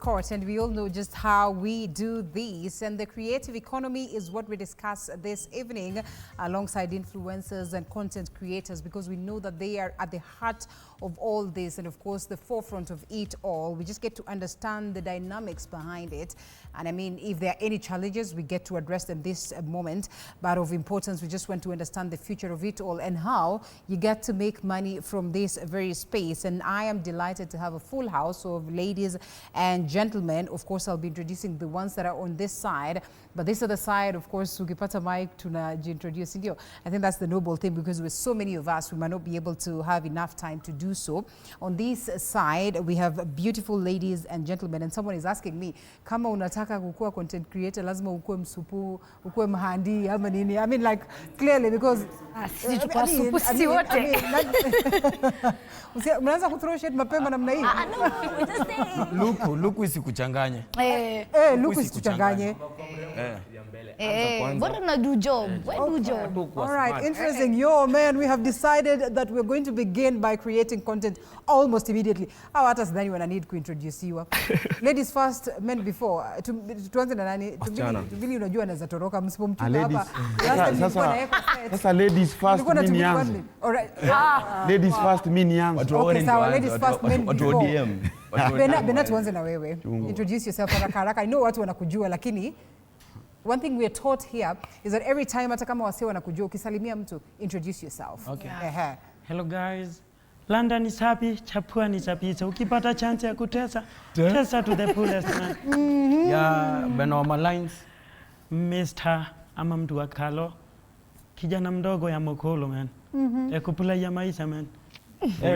course, and we all know just how we do this. And the creative economy is what we discuss this evening alongside influencers and content creators, because we know that they are at the heart of all this and, of course, the forefront of it all. We just get to understand the dynamics behind it. And I mean, if there are any challenges, we get to address them this moment. But of importance, we just want to understand the future of it all and how you get to make money from this very space. And I am delighted to have a full house of ladies and gentlemen. Of course, I'll be introducing the ones that are on this side, but this other side, of course, ukipata mic tunajiintroduce. I think that's the noble thing, because with so many of us, we might not be able to have enough time to do so. On this side, we have beautiful ladies and gentlemen, and someone is asking me, kama unataka kukua content creator, lazima ukue msupu, ukue mhandi, ama nini? I mean, like, clearly, because mnaanza kuthrow shade mapema namna hii. Luku isikuchanganye. Luku isikuchanganye. Bora na do job. Do job. All right, interesting. Yo, man, we have decided that we're going to begin by creating content almost immediately. How hata sidhani wana need kuintroduce you. Ladies first, men before. Tuanze na nani? Tubili unajua anaweza toroka msipomchukua hapa. Sasa ladies first mimi yangu. All right. Ladies first mimi yangu. Okay, so ladies first, men before. Bena tuanze na wewe. Introduce yourself haraka haraka. I know watu wanakujua, lakini one thing we are taught here is that every time hata kama wase wanakujua, ukisalimia mtu, introduce yourself. Okay. Yeah. Hello guys. London is happy, Chapua ni chapita. Ukipata chance ya kutesa, tesa to the fullest man. Yeah, Benoma lines. Mr. ama mtu wa kalo. Kijana mdogo ya mokolo man. Kupula ya maisha man.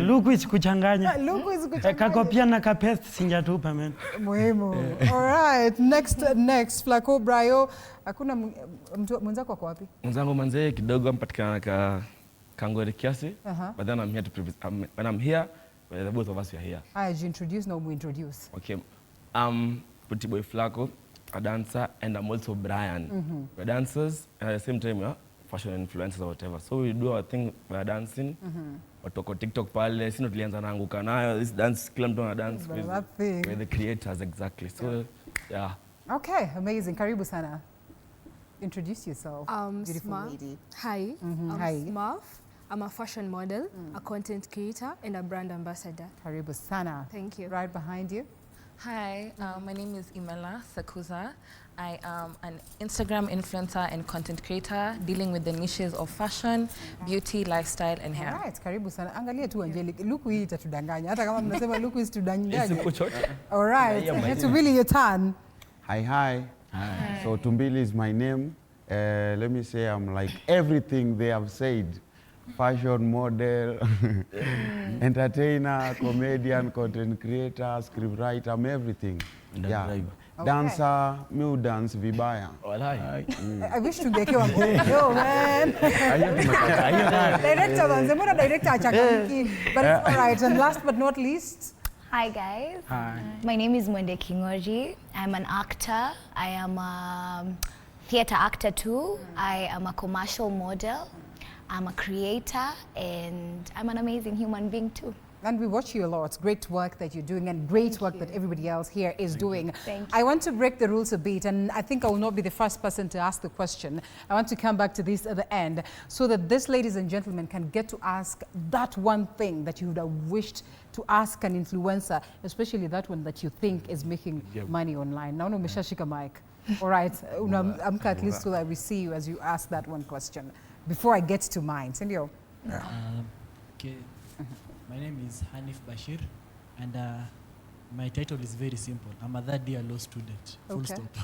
Luku isikuchanganya. Luku isikuchanganya. Kakopia na kapest sinjatupa man. Muhimu. All right. Next. Flaco Brayo. Hakuna mwenzako kwa wapi? Mwenzangu manzee kidogo mpatikana Kangwere kiasi. But then I'm here to when I'm here, the both of us are here. I introduce now we introduce. Okay. I'm Pretty Boy Flaco, a dancer, and I'm also Brian. We're dancers, and at the same time, fashion influencers or whatever. So we do our thing by dancing. Watoko TikTok pale, sino tulianza naanguka nayo. This dance, kila mtu ana dance. We're the creators, exactly. So, yeah. Okay, amazing. Karibu sana. Introduce yourself, beautiful Smurf. lady. Hi, I'm Hi. Smurf. I'm a fashion model, a content creator, and a brand ambassador. Karibu sana. Thank you. Right behind you. Hi, my name is Imela Sakuza. I am an Instagram influencer and content creator dealing with the niches of fashion, beauty, lifestyle, and hair. All right, karibu sana. Angalia tu Angelique. Luku hii itatudanganya. Hata kama mnasema luku isitudanganye. All right, Tumbili, your turn. Hi. So Tumbili is my name. Let me say I'm like everything they have said. Fashion model, entertainer, comedian, content creator, script writer, I'm everything. Yeah. Okay. Dancer, me dance vibaya. I wish to get you on board. Yo, man. Director, man. Director achakamiki. But it's all right. And last but not least. Hi guys. Hi. My name is Mwende Kingori. I'm an actor. I am a theater actor too. I am a commercial model. I'm a creator, and I'm an amazing human being too. And we watch you a lot. Great work that you're doing, and great work that everybody else here is doing. Thank you. I want to break the rules a bit, and I think I will not be the first person to ask the question. I want to come back to this at the end, so that this, ladies and gentlemen, can get to ask that one thing that you would have wished to ask an influencer, especially that one that you think is making money online. Now, no, umeshashika mic. All right, amka at least so that we see you as you ask that one question. Before I get to mine, Sendio. Okay. My name is Hanif Bashir, and my title is very simple. I'm a third-year law student. Full stop.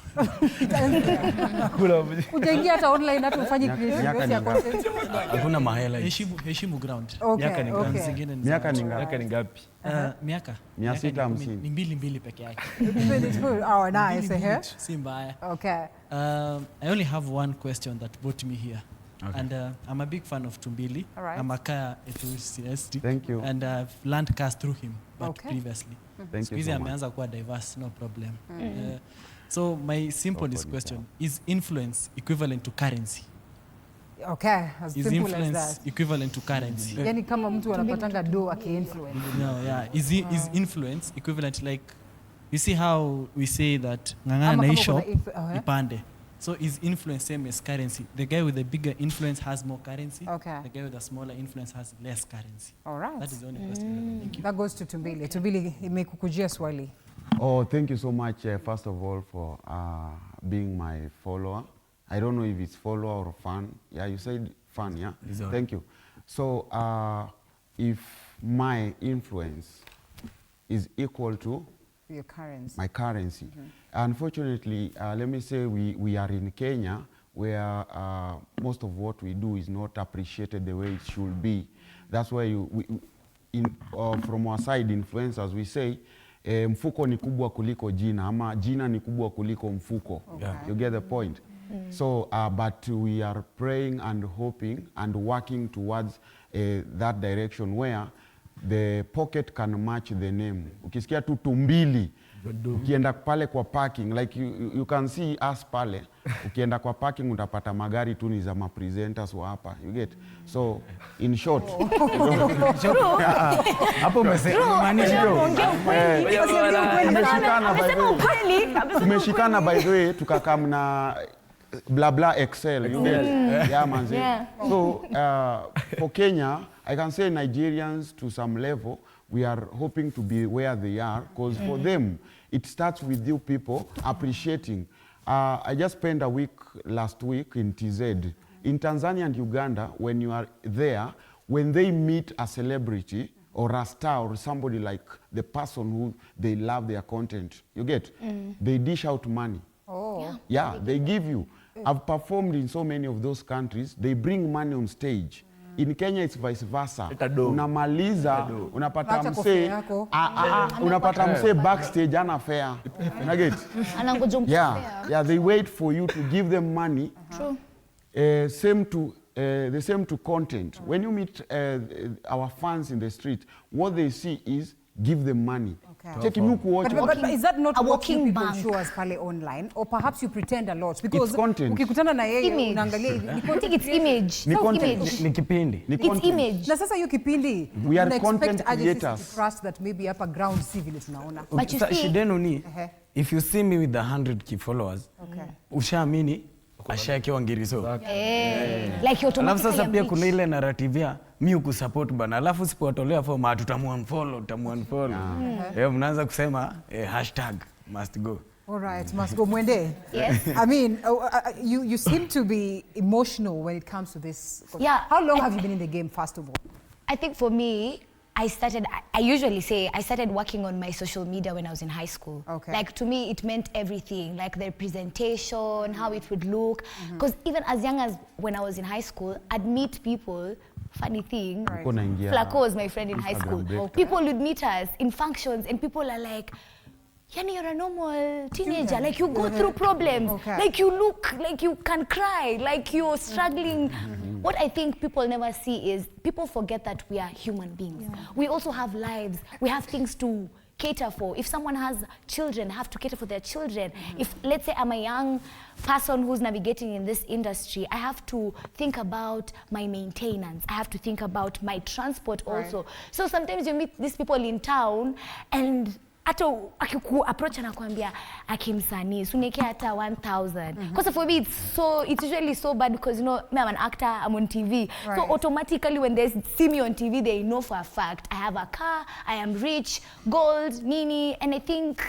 Ujaingia hata online hata ufanye creative ya content. Hakuna mahela. Heshimu ground. Okay. Miaka ni ngapi? Miaka 650. Ni mbili peke yake. Oh, nice. Si mbaya. Okay. I only have one question that brought me here. Okay. And I'm a big fan of Tumbili. All right. I'm a car enthusiast. Thank you. And I've learned cars through him, but previously. Thank you so much. Ameanza kuwa diverse, no problem. So my simple question, is influence equivalent to currency? Okay, as is simple influence as that. Equivalent to currency? Yani kama mtu anapatanga do aki-influence. No, yeah. Is influence equivalent, like You see how we say that ng'ang'ana Ama na hii kama shop kuna ipande. So is influence same as currency? The guy with the bigger influence has more currency. Okay. The guy with the smaller influence has less currency. All right. That is the only question. Thank you. That goes to Tumbili. Tumbili, imekukujia swali. Oh, thank you so much, first of all, for being my follower. I don't know if it's follower or fan. Yeah, you said fan, yeah? Thank you. So, if my influence is equal to Your currency. my currency, unfortunately, let me say we are in Kenya, where most of what we do is not appreciated the way it should be. That's why from our side, influencers, we say, mfuko ni kubwa kuliko jina, ama jina ni kubwa kuliko mfuko. Okay. You get the point? So, but we are praying and hoping and working towards that direction where the pocket can match the name. Ukisikia tu Tumbili, ukienda pale kwa parking, like you can see us pale, ukienda kwa parking utapata magari tu ni za ma-presenters wa hapa. You get? So, in short. Hapo umemaanisha tumeshikana by the way, tukakam na blah blah Excel. You get? Yeah, manzi. Yeah. So, for Kenya, I can say Nigerians to some level, we are hoping to be where they are, because for them, it starts with you people appreciating. I just spent a week last week in TZ. In Tanzania and Uganda, when you are there, when they meet a celebrity or a star or somebody like the person who they love their content, you get? They dish out money. Oh. Yeah, they give you. I've performed in so many of those countries. They bring money on stage. In Kenya, it's vice versa. Unamaliza, unapata mse, unapata mse backstage ana fare. Unaget? Yeah, they wait for you to give them money. True. The same to content. When you meet our fans in the street, what they see is give them money. Okay. But is that not a what you walking people bank. show us pale online? Or perhaps you pretend a lot? Because It's content. ukikutana na yeye Image. unaangalia I think it's image. Self-image. ni kipindi. It's image. na sasa hiyo kipindi We are una content expect aje sisi creators. to trust that maybe hapa ground si vile tunaona. But you see, Shidenu ni, if you see me with the 100k followers, Okay. ushaamini ashakewa ngiriso. like Alafu automatically sasa pia I'm kuna rich. ile narrative ya mi ukusupport bana, alafu sipowatolea form tutamuunfollow. Mnaanza kusema hashtag must go. All right, must go mwende. Yes. I mean, you seem to be emotional when it comes to this. Yeah. How long have you been in the game, first of all? I think for me, I usually say I started working on my social media when I was in high school. Okay. Like to me, it meant everything, like the presentation, how it would look. Because even as young as when I was in high school, I'd meet people, funny thing, Flaco was my friend in high school. People would meet us in functions and people are like, Yani, you're a normal teenager, like you go through problems, like you look like you can cry, like you're struggling. What I think people never see is people forget that we are human beings. We also have lives, we have things to cater for. If someone has children, have to cater for their children. If, let's say I'm a young person who's navigating in this industry, I have to think about my maintenance. I have to think about my transport also. So sometimes you meet these people in town and hata akiku-approach anakuambia akimsanii sunekea hata 1,000. Because for me it's usually so bad because you know me, I'm an actor, I'm on TV. So automatically when they see me on TV, they know for a fact I have a car, I am rich, gold, nini, and I think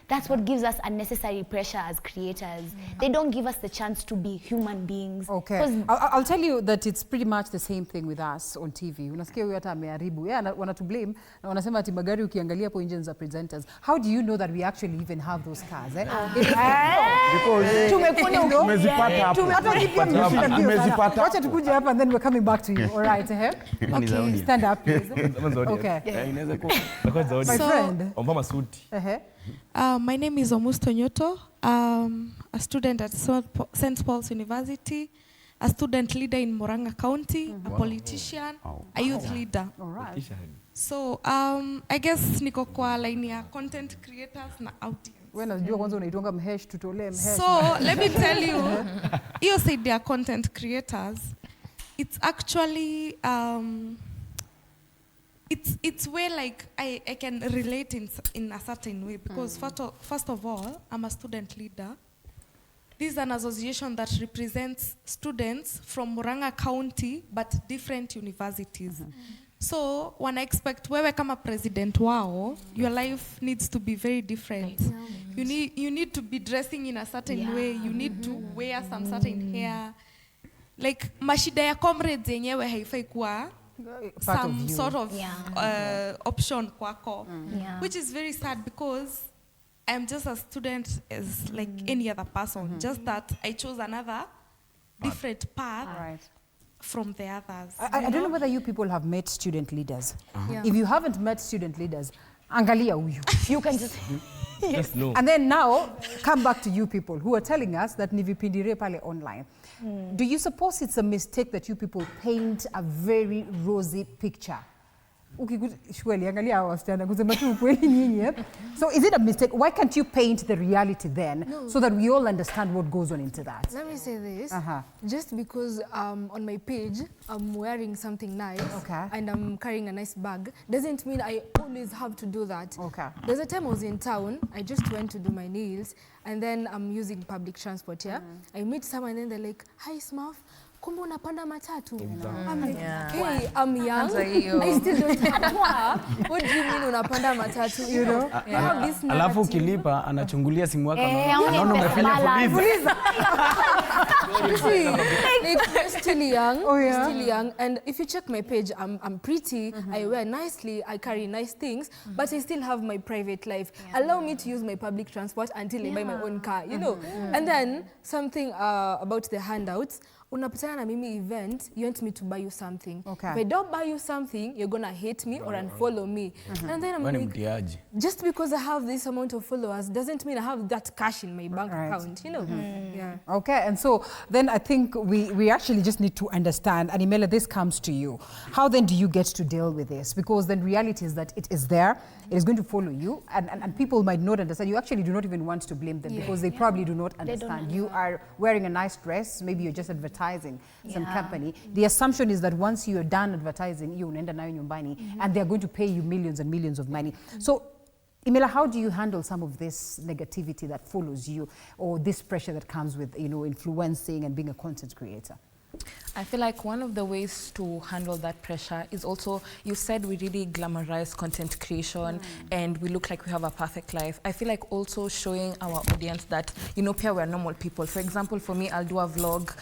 that's what gives us unnecessary pressure as creators. They don't give us the chance to be human beings. Okay. I'll tell you that it's pretty much the same thing with us on TV. Unasikia huyu hata ameharibu. Wana to blame na wanasema ati magari ukiangalia hapo engines za presenters. How do you know that we actually even have those cars? Because tumezipata hapo. Tumezipata. Wacha tukuje hapa and then we're coming back to you. All right, Okay, stand up please. Okay. My friend. Omba suti. My name is Omusto Nyoto, a student at St. Paul's University, a student leader in Murang'a County, a politician, a youth leader. All right. So I guess niko kwa line ya content creators na audience. Unajua kwanza unaitonga mhesh tutolee mhesh. So let me tell you, you said they are content creators. It's actually it's where like I can relate in a certain way because first of all, I'm a student leader. This is an association that represents students from Murang'a County but different universities. So when I expect wewe kama president wao, your life needs to be very different. You need to be dressing in a certain way. You need to wear some certain hair. Like mashida ya comrades yenyewe haifai kuwa some sort of option kwako, which is very sad because I'm just a student as like any other person, just that I chose another different path from the others. I don't know whether you people have met student leaders. If you haven't met student leaders, angalia huyu. You can just... Just know. And then now, come back to you people who are telling us that ni vipindire pale online. Do you suppose it's a mistake that you people paint a very rosy picture? So is it a mistake? Why can't you paint the reality then so that we all understand what goes on into that? Let me say this. Just because on my page I'm wearing something nice and I'm carrying a nice bag doesn't mean I always have to do that. There's a time I was in town, I just went to do my nails and then I'm using public transport here. I meet someone and they're like, "Hi Smurf, kumbe unapanda matatu?" I'm like, hey, I'm young. I still don't have what do you mean unapanda matatu? You know? Alafu ukilipa anachungulia simu yako anaona umefanya fuliza. Like, still young, still young. And if you check my page, I'm pretty, I wear nicely, I carry nice things, but I still have my private life. Allow me to use my public transport until I buy my own car, you know? And then something about the handouts. Unapatana na mimi event, you want me to buy you something. If I don't buy you something, you're gonna hate me or unfollow me. And then I'm like, just because I have this amount of followers doesn't mean I have that cash in my bank account, you know? Okay, and so then I think we actually just need to understand, and Imela, this comes to you. How then do you get to deal with this? Because then reality is that it is there, it is going to follow you, and people might not understand. You actually do not even want to blame them because they probably do not understand. You are wearing a nice dress, maybe you're just advertising some company. The assumption is that once you're done advertising, you unaenda nayo nyumbani, and they're going to pay you millions and millions of money. So, Imela, how do you handle some of this negativity that follows you, or this pressure that comes with, you know, influencing and being a content creator? I feel like one of the ways to handle that pressure is also, you said we really glamorize content creation and we look like we have a perfect life. I feel like also showing our audience that, you know, we're normal people. For example, for me, I'll do a vlog,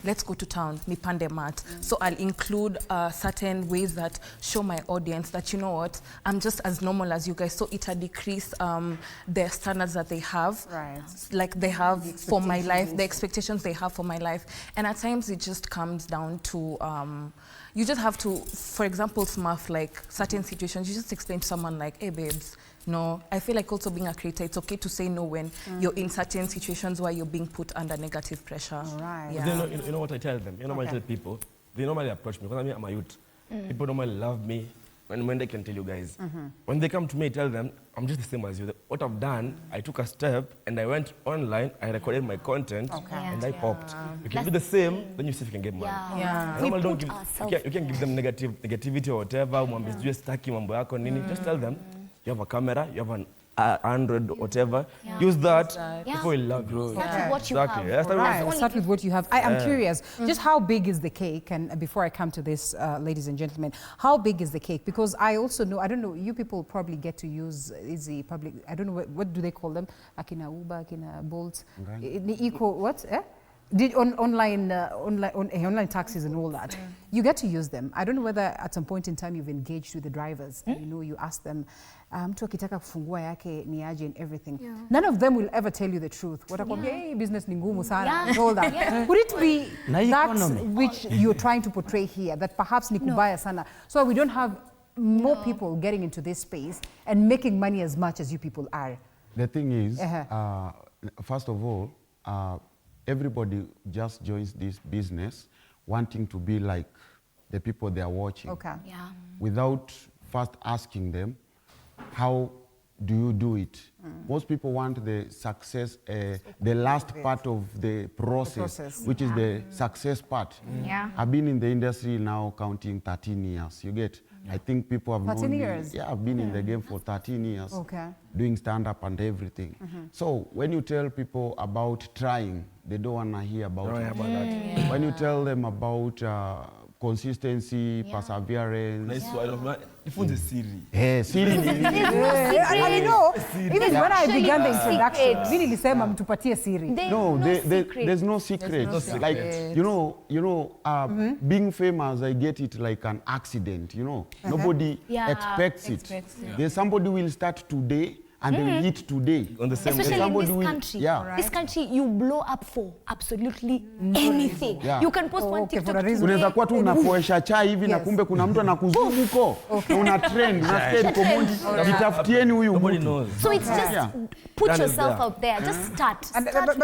let's go to town, nipande mat. So I'll include certain ways that show my audience that, you know what, I'm just as normal as you guys. So it'll decrease the standards that they have, like they have for my life, the expectations they have for my life. And at times it just comes down to, you just have to, for example, Smurf, like certain situations, you just explain to someone like, hey babes, no. I feel like also being a creator, it's okay to say no when you're in certain situations where you're being put under negative pressure. You know what I tell them? You know what I tell people? They normally approach me, because I mean, I'm a youth. People normally love me. And when they can tell you guys, when they come to me, I tell them, I'm just the same as you. What I've done, I took a step and I went online, I recorded my content and I popped. You can do the same, then you see if you can get money. Normally don't give, you can give them negativity or whatever, just tell them, you have a camera, you have an Android, whatever. Use that. People will love you. Start with what you have. I am curious, just how big is the cake? And before I come to this, ladies and gentlemen, how big is the cake? Because I also know, I don't know, you people probably get to use easy public, I don't know, what do they call them? Akina Uber, Akina Bolt, what? Did online taxis and all that. You get to use them. I don't know whether at some point in time you've engaged with the drivers and you know, you ask them, mtu akitaka kufungua yake ni aje and everything. None of them will ever tell you the truth. Watakwambia, hey, business ni ngumu sana and all that. Would it be that which you're trying to portray here, that perhaps ni kubaya sana, so we don't have more people getting into this space and making money as much as you people are? The thing is, first of all, everybody just joins this business wanting to be like the people they are watching. Without first asking them, how do you do it? Most people want the success, the last part of the process, which is the success part. I've been in the industry now counting 13 years, you get? I think people have 13 known me. years? Yeah, I've been in the game for 13 years. Okay. Doing stand-up and everything. So when you tell people about trying, they don't want to hear about it. When you tell them about consistency, perseverance. Nice word. Ifunze siri. Siri ni nini? I know. Even when I began the introduction, Secrets. Vini nilisema mtupatie siri. No, there's no secret. Like, being famous, I get it like an accident, Nobody expects it. There's somebody will start today and they will eat today. On the same Especially day. in this country. This country, you blow up for absolutely anything. Yeah. You can post one okay, for TikTok a reason. Unaweza kuwa tu unapoesha chai hivi na kumbe kuna mtu anakuzunguko na una trend, unasikia iko mondi, jitafutieni huyu Nobody mtu. knows. So it's just put That is yourself there. out there. Just start.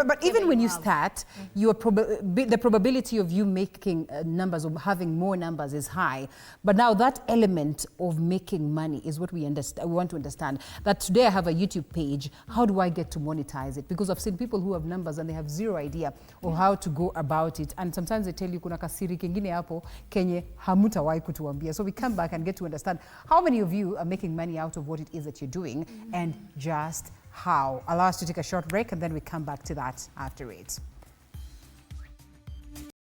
But even when you start, the probability of you making numbers or having more numbers is high. But now that element of making money is what we understand. We want to understand that today I have a YouTube page. How do I get to monetize it? Because I've seen people who have numbers and they have zero idea of how to go about it. And sometimes they tell you kuna kasiri kengine hapo kenye hamutawahi kutuambia. So we come back and get to understand how many of you are making money out of what it is that you're doing and just how. Allow us to take a short break and then we come back to that after it.